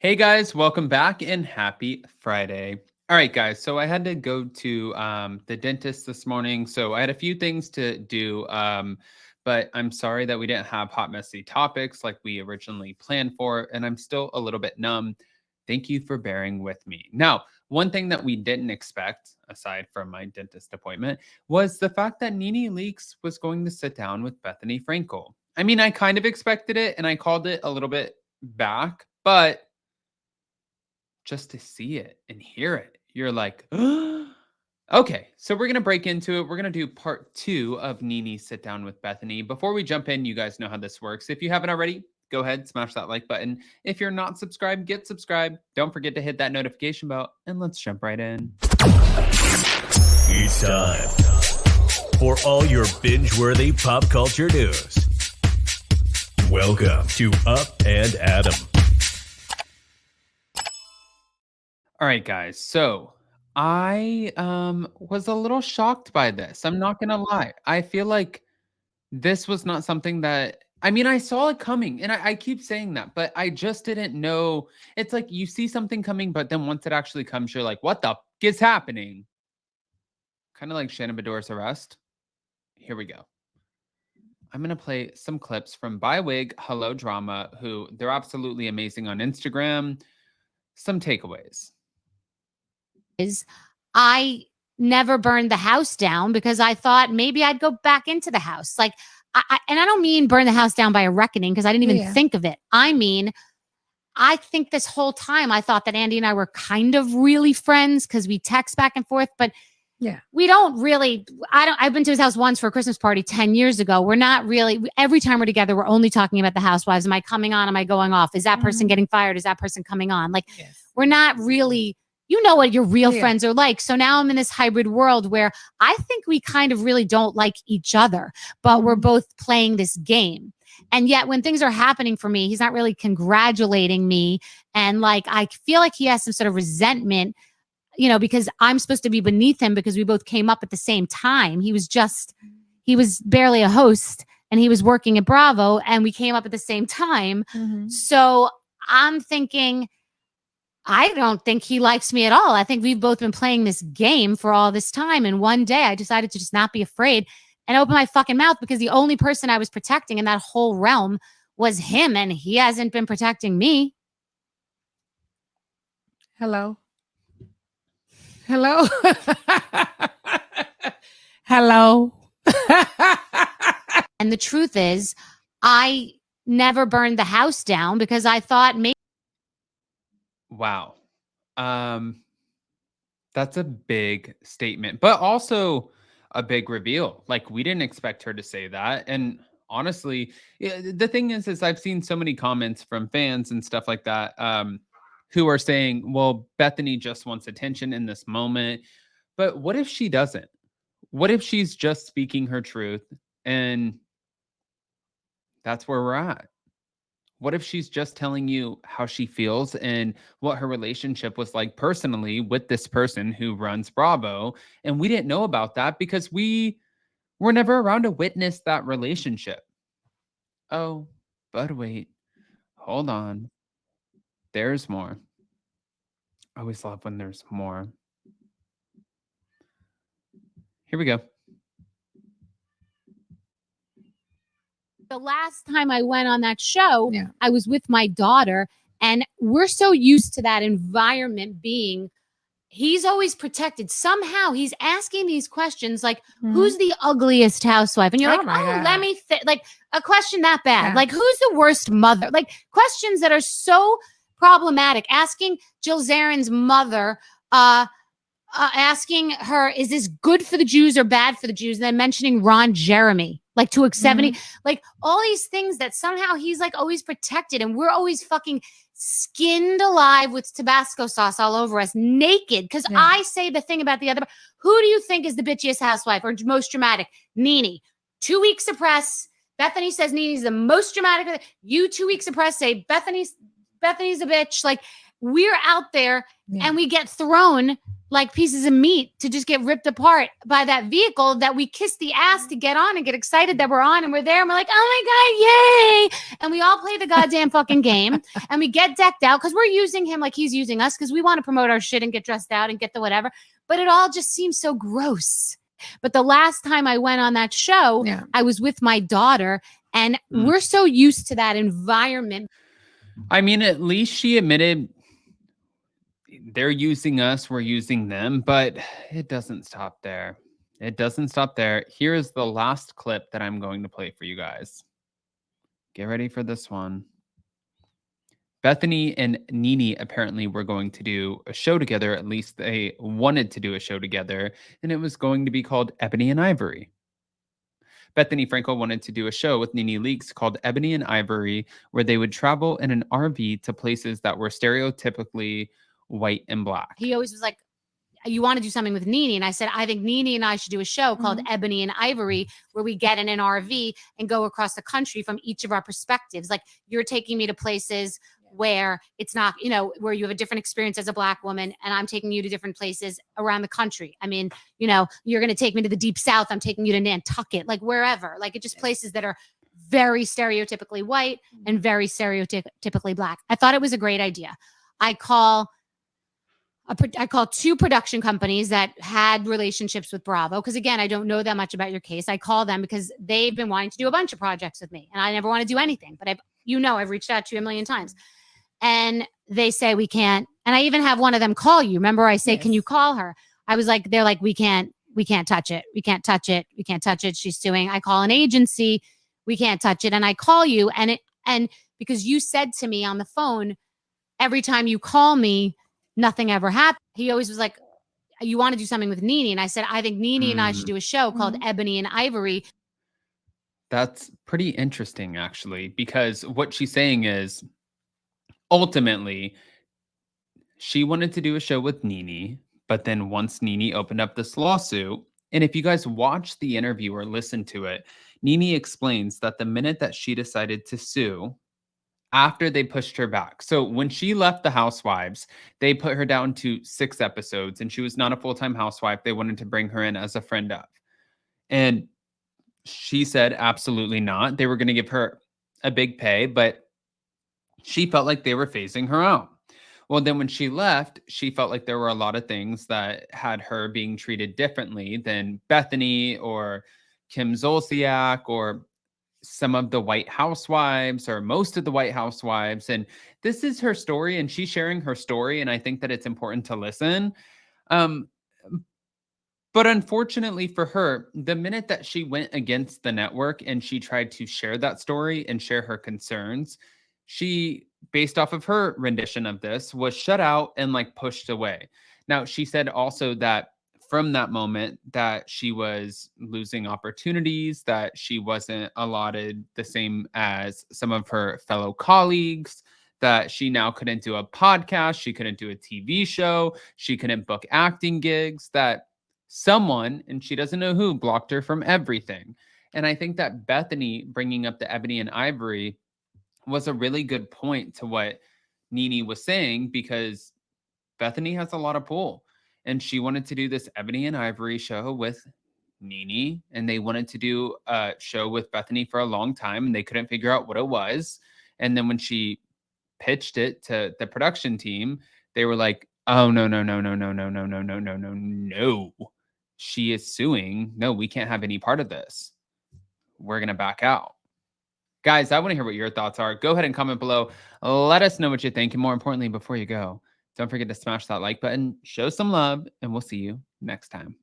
Hey guys, welcome back and happy Friday. All right, guys. So I had to go to the dentist this morning. So I had a few things to do, but I'm sorry that we didn't have hot, messy topics like we originally planned for. And I'm still a little bit numb. Thank you for bearing with me. Now, one thing that we didn't expect, aside from my dentist appointment, was the fact that Nene Leakes was going to sit down with Bethenny Frankel. I mean, I kind of expected it and I called it a little bit back, but just to see it and hear it, you're like, okay, so we're going to break into it. We're going to do part 2 of Nene's sit down with Bethenny. Before we jump in, you guys know how this works. If you haven't already, go ahead, smash that like button. If you're not subscribed, get subscribed. Don't forget to hit that notification bell, and let's jump right in. It's time for all your binge-worthy pop culture news. Welcome to Up and Adam. All right, guys. So I was a little shocked by this. I'm not gonna lie. I feel like this was not something that I mean, I saw it coming, and I keep saying that, but I just didn't know. It's like you see something coming, but then once it actually comes, you're like, what the f is happening? Kind of like Shannon Bedore's arrest. Here we go. I'm gonna play some clips from By Wig Hello Drama, who they're absolutely amazing on Instagram. Some takeaways. I never burned the house down because I thought maybe I'd go back into the house. Like, and I don't mean burn the house down by a reckoning because I didn't even think of it. I mean, I think this whole time I thought that Andy and I were kind of really friends because we text back and forth, but we don't really. I've been to his house once for a Christmas party 10 years ago. We're not really. Every time we're together, we're only talking about the housewives. Am I coming on? Am I going off? Is that person getting fired? Is that person coming on? Like, we're not really. You know what your real friends are like. So now I'm in this hybrid world where I think we kind of really don't like each other, but we're both playing this game. And yet when things are happening for me, he's not really congratulating me. And like, I feel like he has some sort of resentment, you know, because I'm supposed to be beneath him because we both came up at the same time. He was barely a host and he was working at Bravo and we came up at the same time. So I'm thinking, I don't think he likes me at all. I think we've both been playing this game for all this time. And one day I decided to just not be afraid and open my fucking mouth because the only person I was protecting in that whole realm was him. And he hasn't been protecting me. Hello. Hello. Hello. And the truth is, I never burned the house down because I thought maybe. Wow. That's a big statement, but also a big reveal. Like we didn't expect her to say that. And honestly, the thing is I've seen so many comments from fans and stuff like that, who are saying, well, Bethenny just wants attention in this moment. But what if she doesn't? What if she's just speaking her truth and that's where we're at? What if she's just telling you how she feels and what her relationship was like personally with this person who runs Bravo? And we didn't know about that because we were never around to witness that relationship. Oh, but wait, hold on. There's more. I always love when there's more. Here we go. The last time I went on that show, I was with my daughter, and we're so used to that environment being, he's always protected. Somehow he's asking these questions like, who's the ugliest housewife? And you're like, let me like a question that bad. Like, who's the worst mother? Like questions that are so problematic. Asking Jill Zarin's mother, asking her, is this good for the Jews or bad for the Jews? And then mentioning Ron Jeremy, like to accept like all these things that somehow he's like always protected. And we're always fucking skinned alive with Tabasco sauce all over us, naked. Because I say the thing about the other, who do you think is the bitchiest housewife or most dramatic? Nene. 2 weeks of press. Bethenny says Nene's the most dramatic. You 2 weeks of press say Bethenny's a bitch. Like we're out there and we get thrown like pieces of meat to just get ripped apart by that vehicle that we kiss the ass to get on and get excited that we're on and we're there and we're like, oh my God, yay. And we all play the goddamn fucking game and we get decked out because we're using him like he's using us because we want to promote our shit and get dressed out and get the whatever. But it all just seems so gross. But the last time I went on that show, I was with my daughter and we're so used to that environment. I mean, at least she admitted they're using us, we're using them, but it doesn't stop there. It doesn't stop there. Here is the last clip that I'm going to play for you guys. Get ready for this one. Bethenny and Nene apparently were going to do a show together. At least they wanted to do a show together, and it was going to be called Ebony and Ivory. Bethenny Frankel wanted to do a show with Nene Leakes called Ebony and Ivory, where they would travel in an RV to places that were stereotypically white and black. He always was like, you want to do something with Nene? And I said, I think Nene and I should do a show called Ebony and Ivory, where we get in an RV and go across the country from each of our perspectives. Like, you're taking me to places where it's not, you know, where you have a different experience as a Black woman, and I'm taking you to different places around the country. I mean, you know, you're going to take me to the Deep South. I'm taking you to Nantucket, like wherever. Like, it's just places that are very stereotypically white and very stereotypically Black. I thought it was a great idea. I call 2 production companies that had relationships with Bravo. Because again, I don't know that much about your case. I call them because they've been wanting to do a bunch of projects with me and I never want to do anything, but I've reached out to you a million times and they say we can't. And I even have one of them call you. Remember I say, can you call her? I was like, they're like, we can't touch it. We can't touch it. We can't touch it. She's suing. I call an agency. We can't touch it. And I call you and because you said to me on the phone, every time you call me, nothing ever happened. He always was like, you want to do something with Nene? And I said, I think Nene and I should do a show called Ebony and Ivory. That's pretty interesting, actually, because what she's saying is ultimately she wanted to do a show with Nene, but then once Nene opened up this lawsuit, and if you guys watch the interview or listen to it, Nene explains that the minute that she decided to sue, after they pushed her back. So when she left the Housewives, they put her down to 6 episodes and she was not a full-time housewife. They wanted to bring her in as a friend of. And she said, absolutely not. They were going to give her a big pay, but she felt like they were phasing her out. Well, then when she left, she felt like there were a lot of things that had her being treated differently than Bethenny or Kim Zolciak or some of the White Housewives or most of the White Housewives. And this is her story and she's sharing her story. And I think that it's important to listen. But unfortunately for her, the minute that she went against the network and she tried to share that story and share her concerns, she, based off of her rendition of this, was shut out and like pushed away. Now, she said also that from that moment that she was losing opportunities, that she wasn't allotted the same as some of her fellow colleagues, that she now couldn't do a podcast, she couldn't do a TV show, she couldn't book acting gigs, that someone, and she doesn't know who, blocked her from everything. And I think that Bethenny bringing up the Ebony and Ivory was a really good point to what Nene was saying, because Bethenny has a lot of pull. And she wanted to do this Ebony and Ivory show with Nene, and they wanted to do a show with Bethenny for a long time, and they couldn't figure out what it was. And then when she pitched it to the production team, they were like, oh, no. She is suing. No, we can't have any part of this. We're going to back out. Guys, I want to hear what your thoughts are. Go ahead and comment below. Let us know what you think. And more importantly, before you go, don't forget to smash that like button, show some love, and we'll see you next time.